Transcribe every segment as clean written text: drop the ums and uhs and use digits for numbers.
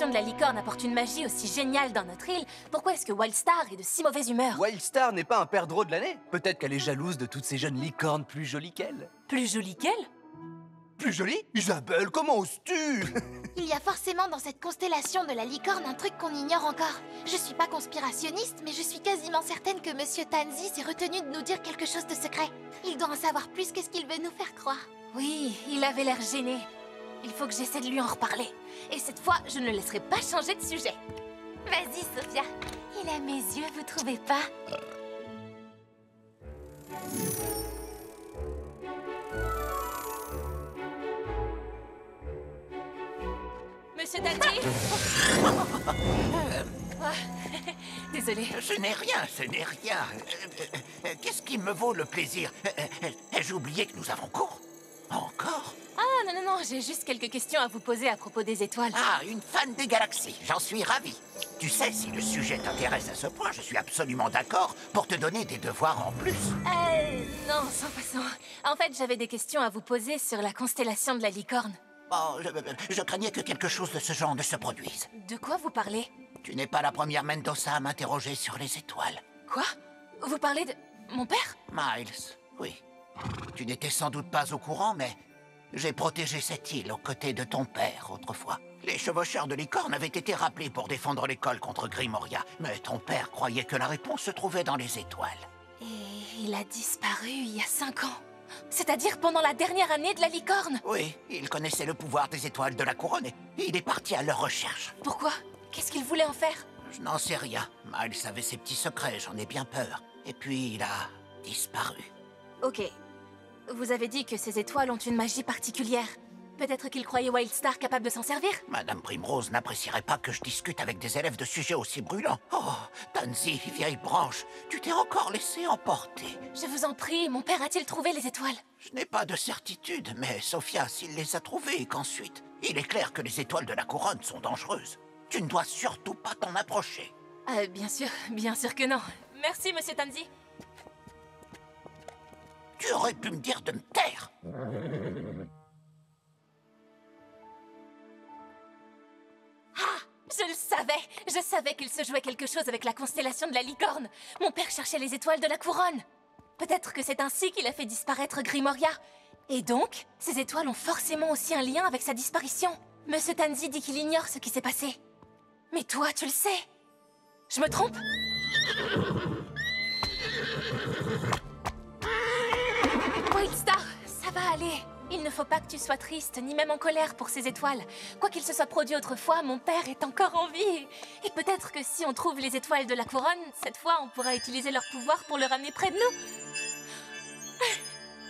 constellation de la licorne apporte une magie aussi géniale dans notre île, pourquoi est-ce que Wildstar est de si mauvaise humeur? Wildstar n'est pas un perdreau de l'année. Peut-être qu'elle est jalouse de toutes ces jeunes licornes plus jolies qu'elle. Plus jolie qu'elle? Plus jolie? Isabelle, comment oses-tu? Il y a forcément dans cette constellation de la licorne un truc qu'on ignore encore. Je suis pas conspirationniste, mais je suis quasiment certaine que Monsieur Tansy s'est retenu de nous dire quelque chose de secret. Il doit en savoir plus que ce qu'il veut nous faire croire. Oui, il avait l'air gêné. Il faut que j'essaie de lui en reparler. Et cette fois, je ne le laisserai pas changer de sujet. Vas-y, Sophia. Il a mes yeux, vous trouvez pas? Monsieur Tansy. Désolée. Ce n'est rien, ce n'est rien. Qu'est-ce qui me vaut le plaisir? Ai-je oublié que nous avons cours? Encore? Ah, non, j'ai juste quelques questions à vous poser à propos des étoiles. Ah, une fan des galaxies, j'en suis ravi. Tu sais, si le sujet t'intéresse à ce point, je suis absolument d'accord pour te donner des devoirs en plus. Non, sans façon. En fait, j'avais des questions à vous poser sur la constellation de la licorne. Bon, je craignais que quelque chose de ce genre ne se produise. De quoi vous parlez? Tu n'es pas la première Mendoza à m'interroger sur les étoiles. Quoi? Vous parlez de... mon père? Miles, oui. Tu n'étais sans doute pas au courant, mais j'ai protégé cette île aux côtés de ton père autrefois. Les chevaucheurs de licorne avaient été rappelés pour défendre l'école contre Grimoria, mais ton père croyait que la réponse se trouvait dans les étoiles. Et il a disparu il y a 5 ans. C'est-à-dire pendant la dernière année de la licorne. Oui, il connaissait le pouvoir des étoiles de la couronne et il est parti à leur recherche. Pourquoi? Qu'est-ce qu'il voulait en faire? Je n'en sais rien. Miles avait ses petits secrets, j'en ai bien peur. Et puis il a disparu. Ok. Vous avez dit que ces étoiles ont une magie particulière. Peut-être qu'il croyait Wildstar capable de s'en servir? Madame Primrose n'apprécierait pas que je discute avec des élèves de sujets aussi brûlants. Oh, Tansy, vieille branche, tu t'es encore laissé emporter. Je vous en prie, mon père a-t-il trouvé les étoiles? Je n'ai pas de certitude, mais Sophia, s'il les a trouvées et qu'ensuite, il est clair que les étoiles de la couronne sont dangereuses. Tu ne dois surtout pas t'en approcher. Bien sûr que non. Merci, Monsieur Tansy. Tu aurais pu me dire de me taire. Je savais qu'il se jouait quelque chose avec la constellation de la licorne. Mon père cherchait les étoiles de la couronne. Peut-être que c'est ainsi qu'il a fait disparaître Grimoria. Et donc, ces étoiles ont forcément aussi un lien avec sa disparition. Monsieur Tansy dit qu'il ignore ce qui s'est passé. Mais toi, tu le sais. Je me trompe? Wildstar, ça va aller. Il ne faut pas que tu sois triste, ni même en colère pour ces étoiles. Quoi qu'il se soit produit autrefois, mon père est encore en vie. Et peut-être que si on trouve les étoiles de la couronne, cette fois, on pourra utiliser leur pouvoir pour le ramener près de nous.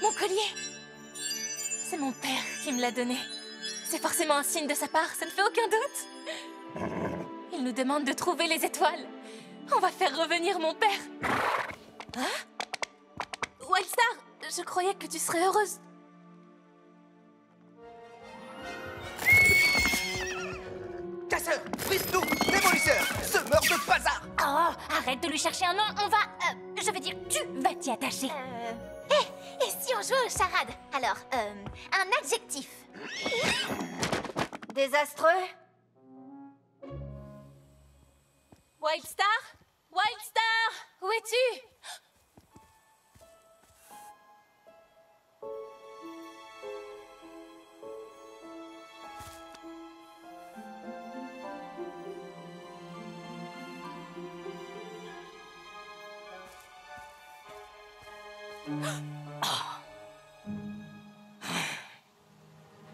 Mon collier! C'est mon père qui me l'a donné. C'est forcément un signe de sa part, ça ne fait aucun doute. Il nous demande de trouver les étoiles. On va faire revenir mon père. Hein? Wildstar, je croyais que tu serais heureuse. Casseur, brise-nous, démolisseur, semeur de bazar. Oh, arrête de lui chercher un nom, on va... je veux dire, tu vas t'y attacher. Et si on jouait aux charades? Alors, un adjectif. Désastreux? Wildstar? Wildstar? Où es-tu?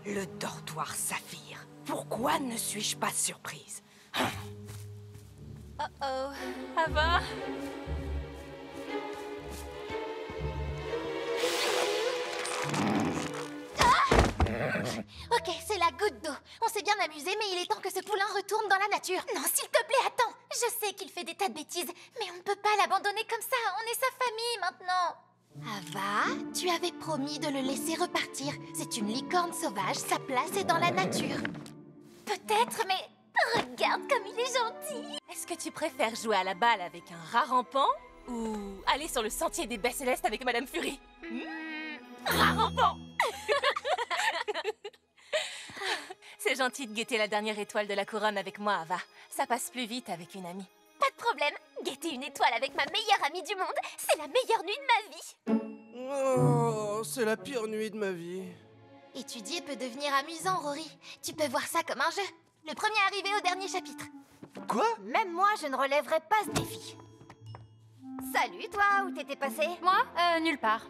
Le dortoir Saphir. Pourquoi ne suis-je pas surprise? Oh, Ava? Ok, c'est la goutte d'eau. On s'est bien amusé, mais il est temps que ce poulain retourne dans la nature. Non, s'il te plaît, attends. Je sais qu'il fait des tas de bêtises, mais on ne peut pas l'abandonner comme ça. On est sa famille maintenant. Ava, tu avais promis de le laisser repartir. C'est une licorne sauvage, sa place est dans la nature. Peut-être, mais regarde comme il est gentil. Est-ce que tu préfères jouer à la balle avec un rat rampant ou aller sur le sentier des baies célestes avec Madame Fury? Rat rampant. C'est gentil de guetter la dernière étoile de la couronne avec moi, Ava. Ça passe plus vite avec une amie. Pas de problème. Guetter une étoile avec ma meilleure amie du monde, c'est la meilleure nuit de ma vie. Oh, c'est la pire nuit de ma vie. Étudier peut devenir amusant, Rory. Tu peux voir ça comme un jeu. Le premier arrivé au dernier chapitre. Quoi? Même moi, je ne relèverai pas ce défi. Salut, toi, où t'étais passé? Moi, nulle part.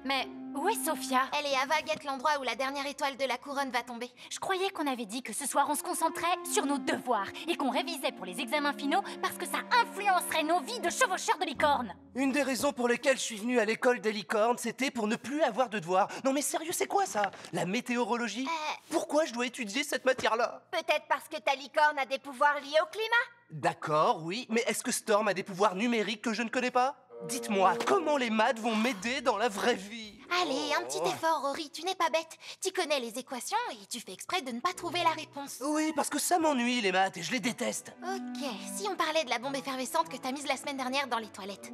Mais où est Sophia? Elle et Ava guettent l'endroit où la dernière étoile de la couronne va tomber. Je croyais qu'on avait dit que ce soir on se concentrait sur nos devoirs et qu'on révisait pour les examens finaux parce que ça influencerait nos vies de chevaucheurs de licorne. Une des raisons pour lesquelles je suis venu à l'école des licornes, c'était pour ne plus avoir de devoirs. Non mais sérieux, c'est quoi ça? La météorologie? Pourquoi je dois étudier cette matière-là? Peut-être parce que ta licorne a des pouvoirs liés au climat? D'accord, oui, mais est-ce que Storm a des pouvoirs numériques que je ne connais pas? Dites-moi, comment les maths vont m'aider dans la vraie vie? Allez, un petit effort, Rory, tu n'es pas bête. Tu connais les équations et tu fais exprès de ne pas trouver la réponse. Oui, parce que ça m'ennuie les maths et je les déteste. Ok, si on parlait de la bombe effervescente que t'as mise la semaine dernière dans les toilettes.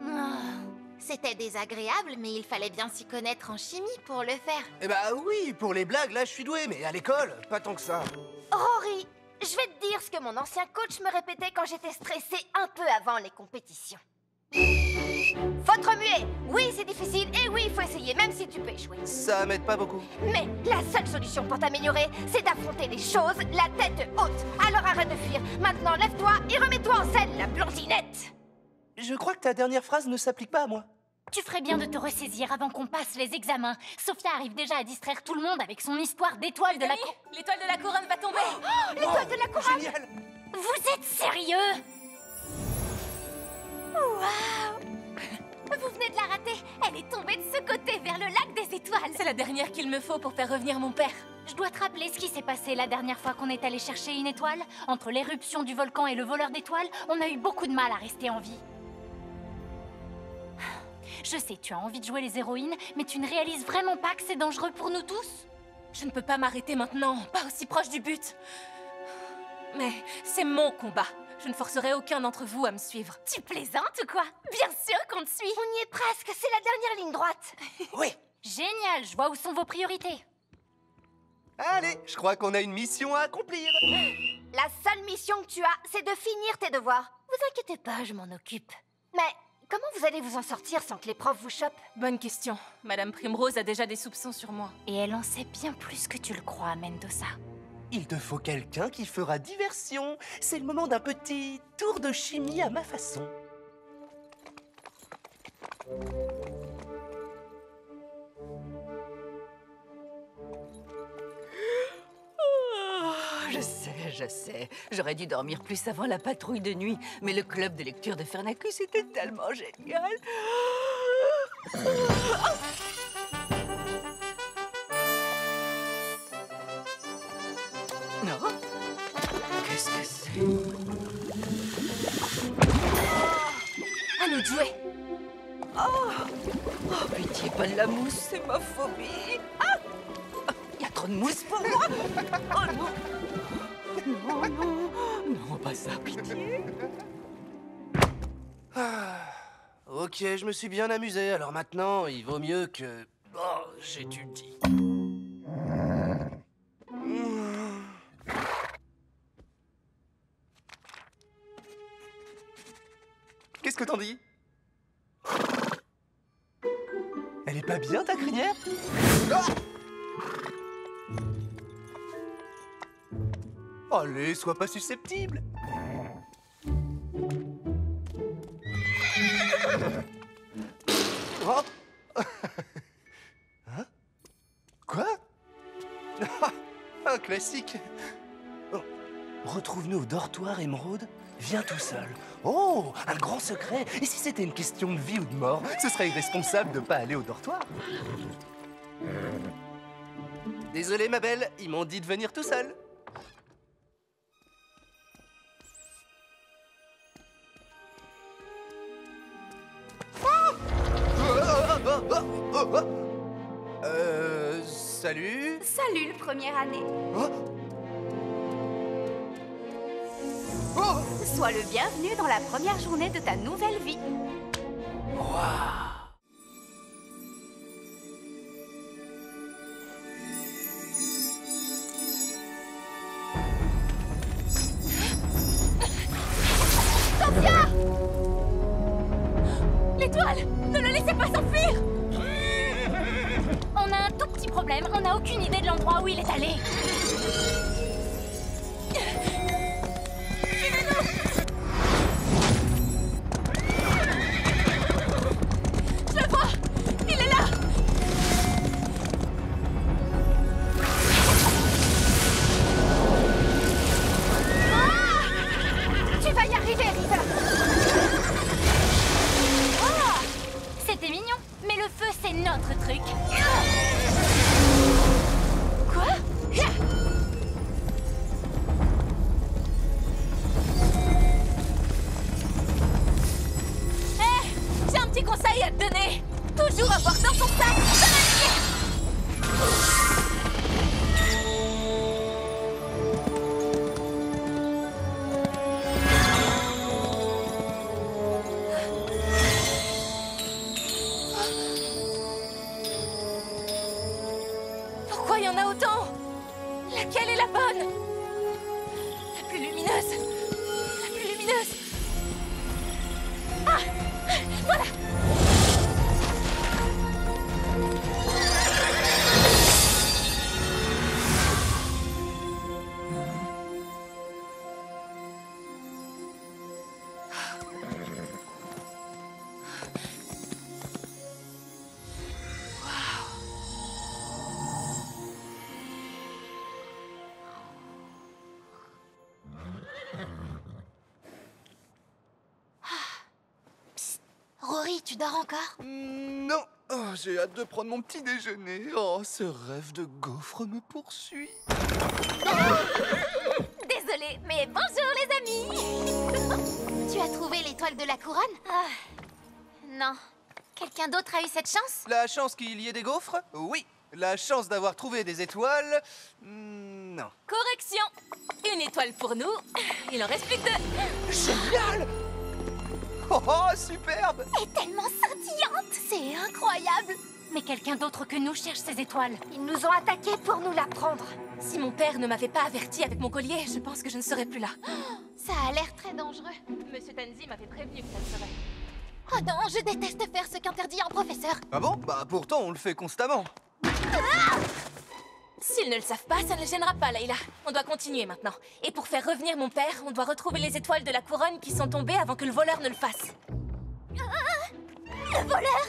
C'était désagréable, mais il fallait bien s'y connaître en chimie pour le faire. Eh bah oui, pour les blagues, là je suis doué, mais à l'école, pas tant que ça. Rory, je vais te dire ce que mon ancien coach me répétait quand j'étais stressée un peu avant les compétitions. Faut te remuer. Oui, c'est difficile, et oui, il faut essayer, même si tu peux échouer. Ça m'aide pas beaucoup. Mais la seule solution pour t'améliorer, c'est d'affronter les choses la tête haute. Alors arrête de fuir. Maintenant, lève-toi et remets-toi en scène, la blondinette. Je crois que ta dernière phrase ne s'applique pas à moi. Tu ferais bien de te ressaisir avant qu'on passe les examens. Sophia arrive déjà à distraire tout le monde avec son histoire d'étoile de la couronne. L'étoile de la couronne va tomber. L'étoile de la couronne. Génial! Vous êtes sérieux? Waouh! Vous venez de la rater. Elle est tombée de ce côté, vers le lac des étoiles. C'est la dernière qu'il me faut pour faire revenir mon père. Je dois te rappeler ce qui s'est passé la dernière fois qu'on est allé chercher une étoile. Entre l'éruption du volcan et le voleur d'étoiles, on a eu beaucoup de mal à rester en vie. Je sais, tu as envie de jouer les héroïnes, mais tu ne réalises vraiment pas que c'est dangereux pour nous tous? Je ne peux pas m'arrêter maintenant, pas aussi proche du but. Mais c'est mon combat. Je ne forcerai aucun d'entre vous à me suivre. Tu plaisantes ou quoi? Bien sûr qu'on te suit. On y est presque, c'est la dernière ligne droite. Oui! Génial, je vois où sont vos priorités. Allez, je crois qu'on a une mission à accomplir. La seule mission que tu as, c'est de finir tes devoirs. Vous inquiétez pas, je m'en occupe. Mais comment vous allez vous en sortir sans que les profs vous chopent? Bonne question. Madame Primrose a déjà des soupçons sur moi. Et elle en sait bien plus que tu le crois, Mendoza. Il te faut quelqu'un qui fera diversion. C'est le moment d'un petit tour de chimie à ma façon. Je sais. J'aurais dû dormir plus avant la patrouille de nuit, mais le club de lecture de Fernacus était tellement génial. Non? Qu'est-ce que c'est? À nous de jouer. Oh, pitié, pas de la mousse, c'est ma phobie. Ah! Il y a trop de mousse pour moi. Oh non! Non, non, non, pas ça, pitié. Ok, je me suis bien amusé, alors maintenant, il vaut mieux que... Oh, j'étudie. Qu'est-ce que t'en dis? Elle est pas bien, ta crinière? Ah! Allez, sois pas susceptible. Oh. Hein? Quoi? Un classique. Oh. Retrouve-nous au dortoir, Émeraude. Viens tout seul. Oh, un grand secret. Et si c'était une question de vie ou de mort, ce serait irresponsable de pas aller au dortoir. Désolé, ma belle, ils m'ont dit de venir tout seul. Salut. Salut, le première année. Oh. Oh. Sois le bienvenu dans la première journée de ta nouvelle vie. Waouh. est allé? Je le vois! Il est là! Tu vas y arriver, River! C'était mignon, mais le feu, c'est notre truc. Quoi? Hé! J'ai un petit conseil à te donner! Toujours avoir dans son sac de la lumière! Pourquoi il y en a autant? Laquelle est la bonne? La plus lumineuse. La plus lumineuse. Ah! Voilà! Rory, tu dors encore? Non. Oh, j'ai hâte de prendre mon petit déjeuner. Oh, ce rêve de gaufre me poursuit. Désolée, mais bonjour les amis! Tu as trouvé l'étoile de la couronne? Non. Quelqu'un d'autre a eu cette chance? La chance qu'il y ait des gaufres? Oui. La chance d'avoir trouvé des étoiles? Non. Correction! Une étoile pour nous. Il en reste plus que 2. Génial! Oh, oh, superbe! Elle est tellement scintillante! C'est incroyable! Mais quelqu'un d'autre que nous cherche ces étoiles. Ils nous ont attaqués pour nous la prendre. Si mon père ne m'avait pas averti avec mon collier, je pense que je ne serais plus là. Ça a l'air très dangereux. Monsieur Tanzi m'avait prévenu que ça le serait. Oh non, je déteste faire ce qu'interdit un professeur. Ah bon? Bah pourtant, on le fait constamment. S'ils ne le savent pas, ça ne les gênera pas, Layla. On doit continuer maintenant. Et pour faire revenir mon père, on doit retrouver les étoiles de la couronne qui sont tombées avant que le voleur ne le fasse. Le voleur!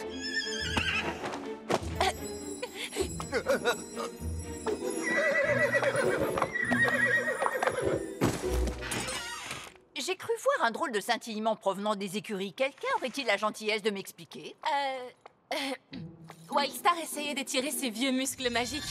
J'ai cru voir un drôle de scintillement provenant des écuries. Quelqu'un aurait-il la gentillesse de m'expliquer? Wildstar essayait d'étirer ses vieux muscles magiques.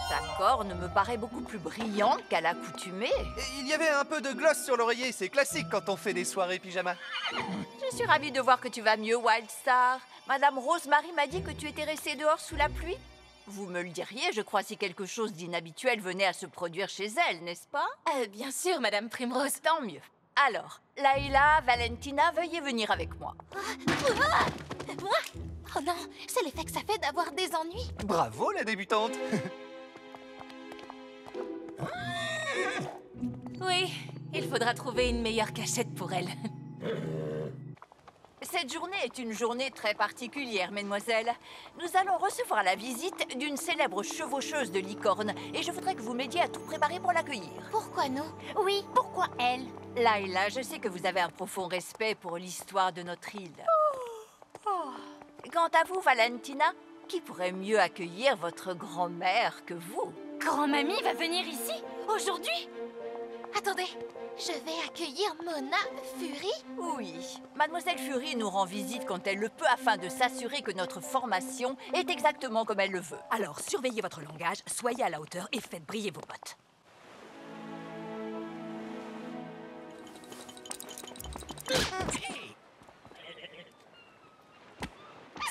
Sa corne me paraît beaucoup plus brillante qu'à l'accoutumée. Et il y avait un peu de gloss sur l'oreiller, c'est classique quand on fait des soirées pyjama. Je suis ravie de voir que tu vas mieux, Wildstar. Madame Rosemary m'a dit que tu étais restée dehors sous la pluie. Vous me le diriez, je crois, si quelque chose d'inhabituel venait à se produire chez elle, n'est-ce pas? Bien sûr, Madame Primrose. Tant mieux. Alors, Layla, Valentina, veuillez venir avec moi. Moi? Oh non, c'est l'effet que ça fait d'avoir des ennuis. Bravo, la débutante. Oui, il faudra trouver une meilleure cachette pour elle. Cette journée est une journée très particulière, mesdemoiselles. Nous allons recevoir la visite d'une célèbre chevaucheuse de licorne et je voudrais que vous m'aidiez à tout préparer pour l'accueillir. Pourquoi nous? Oui, pourquoi elle? Layla, je sais que vous avez un profond respect pour l'histoire de notre île. Quant à vous, Valentina, qui pourrait mieux accueillir votre grand-mère que vous? Grand-mamie va venir ici? Aujourd'hui? Attendez, je vais accueillir Mona Fury? Oui, Mademoiselle Fury nous rend visite quand elle le peut afin de s'assurer que notre formation est exactement comme elle le veut. Alors, surveillez votre langage, soyez à la hauteur et faites briller vos potes.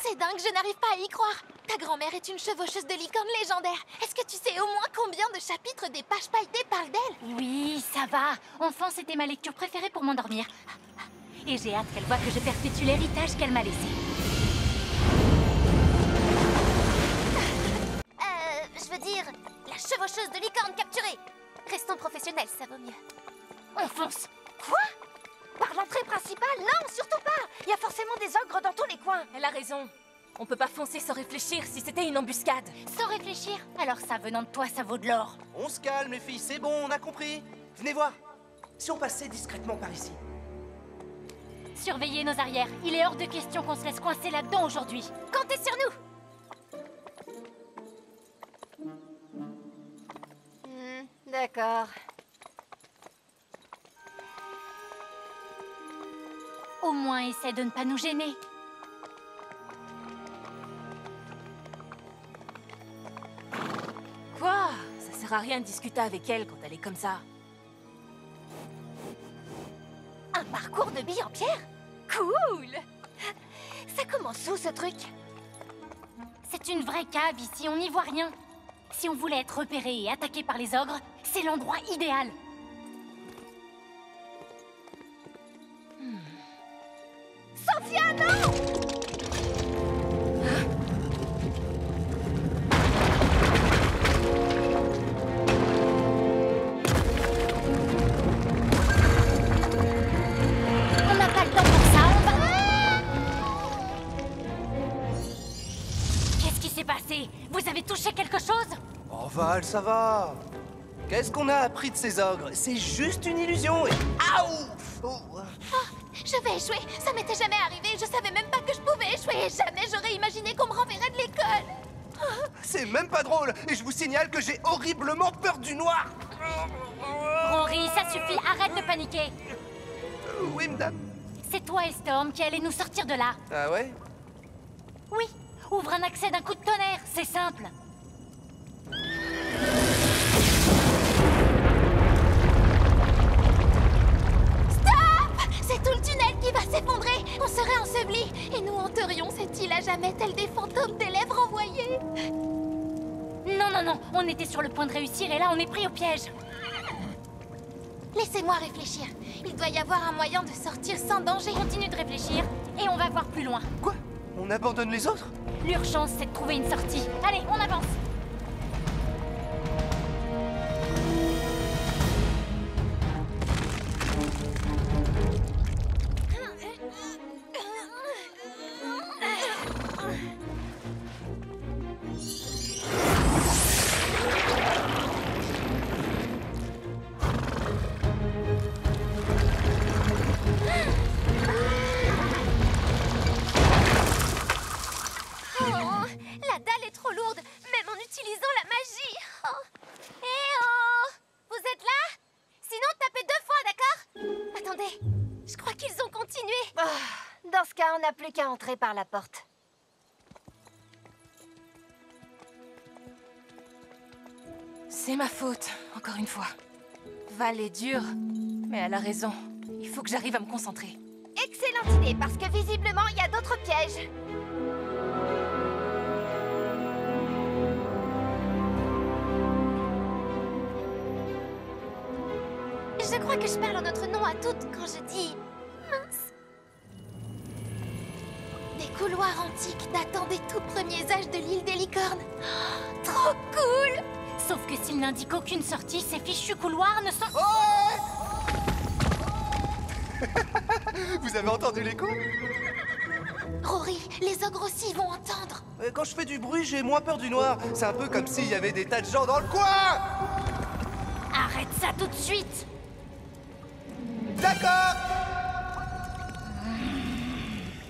C'est dingue, je n'arrive pas à y croire. Ta grand-mère est une chevaucheuse de licorne légendaire. Est-ce que tu sais au moins combien de chapitres des pages pailletées parlent d'elle? Oui, ça va. Enfant, c'était ma lecture préférée pour m'endormir. Et j'ai hâte qu'elle voie que je perpétue l'héritage qu'elle m'a laissé. Je veux dire, la chevaucheuse de licorne capturée. Restons professionnels, ça vaut mieux. On fonce. Quoi? Par l'entrée principale? Non, surtout pas. Il y a forcément des ogres dans tous les coins. Elle a raison. On peut pas foncer sans réfléchir si c'était une embuscade. Sans réfléchir? Alors ça, venant de toi, ça vaut de l'or. On se calme, les filles, c'est bon, on a compris. Venez voir. Si on passait discrètement par ici. Surveillez nos arrières. Il est hors de question qu'on se laisse coincer là-dedans aujourd'hui. Comptez sur nous. D'accord. Au moins, essaie de ne pas nous gêner. Quoi? Ça sert à rien de discuter avec elle quand elle est comme ça. Un parcours de billes en pierre? Cool! Ça commence où, ce truc? C'est une vraie cave ici, on n'y voit rien. Si on voulait être repéré et attaqué par les ogres, c'est l'endroit idéal. Sophia, non! On n'a pas le temps pour ça, on va... Qu'est-ce qui s'est passé? Vous avez touché quelque chose? Oh Val, ça va. Qu'est-ce qu'on a appris de ces ogres? C'est juste une illusion et... Aouh! Oh. Je vais échouer. Ça m'était jamais arrivé. Je savais même pas que je pouvais échouer. Jamais j'aurais imaginé qu'on me renverrait de l'école. C'est même pas drôle. Et je vous signale que j'ai horriblement peur du noir. Rory, ça suffit, arrête de paniquer. Oui, madame. C'est toi et Storm qui allez nous sortir de là. Ah ouais? Oui, ouvre un accès d'un coup de tonnerre, c'est simple. C'est tout le tunnel qui va s'effondrer. On serait ensevelis. Et nous hanterions cette île à jamais, tels des fantômes des lèvres envoyées. Non, non, non, on était sur le point de réussir et là on est pris au piège. Laissez-moi réfléchir. Il doit y avoir un moyen de sortir sans danger. Continue de réfléchir et on va voir plus loin. Quoi? On abandonne les autres? L'urgence, c'est de trouver une sortie. Allez, on avance. La dalle est trop lourde, même en utilisant la magie. Eh oh! Vous êtes là? Sinon, tapez 2 fois, d'accord? Attendez, je crois qu'ils ont continué. Dans ce cas, on n'a plus qu'à entrer par la porte. C'est ma faute, encore une fois. Val est dure, mais elle a raison. Il faut que j'arrive à me concentrer. Excellente idée, parce que visiblement, il y a d'autres pièges. Je crois que je parle en notre nom à toutes quand je dis... mince. Des couloirs antiques datant des tout premiers âges de l'île des licornes. Oh, trop cool! Sauf que s'il n'indique aucune sortie, ces fichus couloirs ne sont... Vous avez entendu l'écho? Rory, les ogres aussi vont entendre. Quand je fais du bruit, j'ai moins peur du noir. C'est un peu comme s'il y avait des tas de gens dans le coin! Arrête ça tout de suite! D'accord!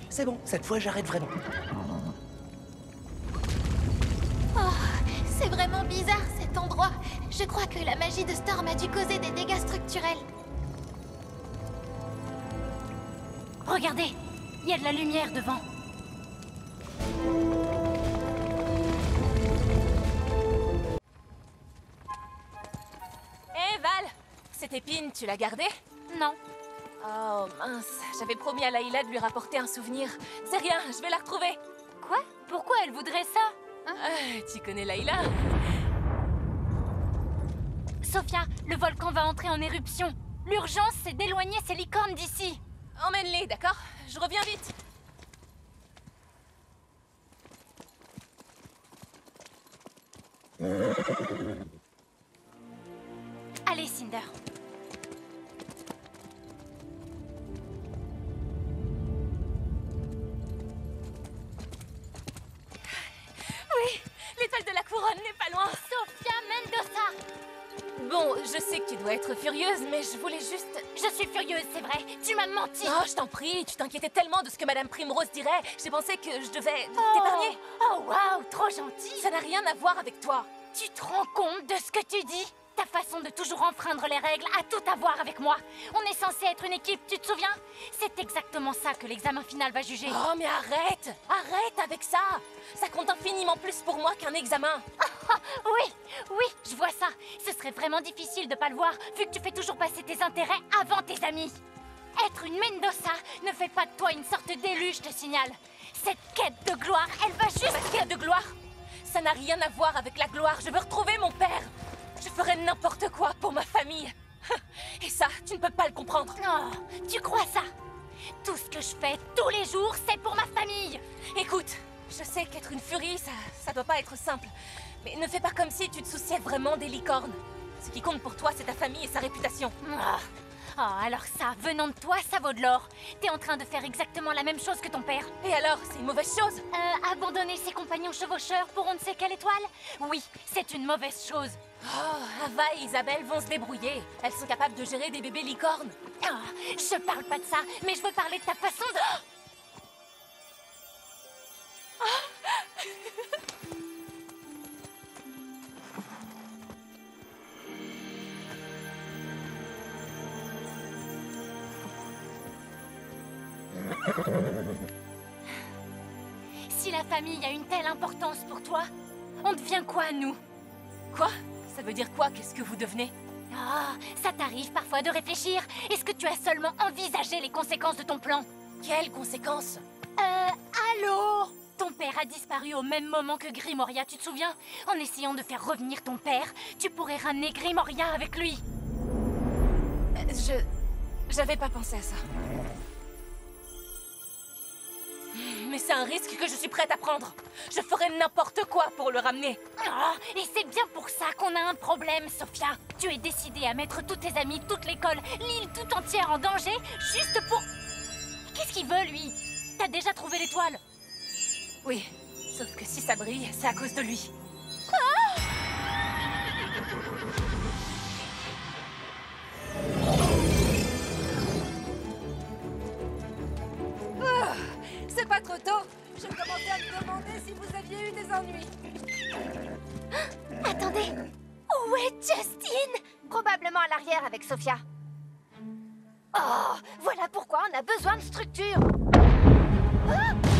C'est bon, cette fois j'arrête vraiment. Oh, c'est vraiment bizarre cet endroit. Je crois que la magie de Storm a dû causer des dégâts structurels. Regardez, il y a de la lumière devant. Hé Val, cette épine, tu l'as gardée? Non. Oh mince, j'avais promis à Layla de lui rapporter un souvenir. C'est rien, je vais la retrouver. Quoi? Pourquoi elle voudrait ça? Tu connais Layla? Sophia, le volcan va entrer en éruption. L'urgence, c'est d'éloigner ces licornes d'ici. Emmène-les, d'accord? Je reviens vite. Allez, Cinder. Je sais que tu dois être furieuse, mais je voulais juste... Je suis furieuse, c'est vrai. Tu m'as menti. Oh, je t'en prie, tu t'inquiétais tellement de ce que Madame Primrose dirait. J'ai pensé que je devais t'épargner. Oh, waouh, trop gentil. Ça n'a rien à voir avec toi. Tu te rends compte de ce que tu dis? Ta façon de toujours enfreindre les règles a tout à voir avec moi. On est censé être une équipe, tu te souviens? C'est exactement ça que l'examen final va juger. Oh, mais arrête! Arrête avec ça! Ça compte infiniment plus pour moi qu'un examen. Oui, je vois ça. Ce serait vraiment difficile de pas le voir, vu que tu fais toujours passer tes intérêts avant tes amis. Être une Mendoza ne fait pas de toi une sorte d'élu, je te signale. Cette quête de gloire, elle va juste... Cette quête de gloire? Ça n'a rien à voir avec la gloire. Je veux retrouver mon père. Je ferais n'importe quoi pour ma famille. Et ça, tu ne peux pas le comprendre. Oh, tu crois ça? Tout ce que je fais tous les jours, c'est pour ma famille. Écoute, je sais qu'être une furie, ça doit pas être simple. Mais ne fais pas comme si tu te souciais vraiment des licornes. Ce qui compte pour toi, c'est ta famille et sa réputation. Oh, alors ça, venant de toi, ça vaut de l'or. T'es en train de faire exactement la même chose que ton père. Et alors, c'est une mauvaise chose? Abandonner ses compagnons chevaucheurs pour on ne sait quelle étoile? Oui, c'est une mauvaise chose. Oh, Ava et Isabelle vont se débrouiller. Elles sont capables de gérer des bébés licornes. Oh, je parle pas de ça, mais je veux parler de ta façon de... Si la famille a une telle importance pour toi, on devient quoi, nous? Quoi? Ça veut dire quoi? Qu'est-ce que vous devenez? Ah, ça t'arrive parfois de réfléchir? Est-ce que tu as seulement envisagé les conséquences de ton plan? Quelles conséquences? Allô? Ton père a disparu au même moment que Grimoria, tu te souviens? En essayant de faire revenir ton père, tu pourrais ramener Grimoria avec lui. J'avais pas pensé à ça. Mais c'est un risque que je suis prête à prendre. Je ferai n'importe quoi pour le ramener. Oh, et c'est bien pour ça qu'on a un problème, Sophia. Tu es décidée à mettre tous tes amis, toute l'école, l'île tout entière en danger, juste pour... Qu'est-ce qu'il veut, lui? T'as déjà trouvé l'étoile? Oui, sauf que si ça brille, c'est à cause de lui. C'est pas trop tôt. Je commençais à me demander si vous aviez eu des ennuis. Attendez. Où est Justine? Probablement à l'arrière avec Sophia. Oh, voilà pourquoi on a besoin de structure. Ah!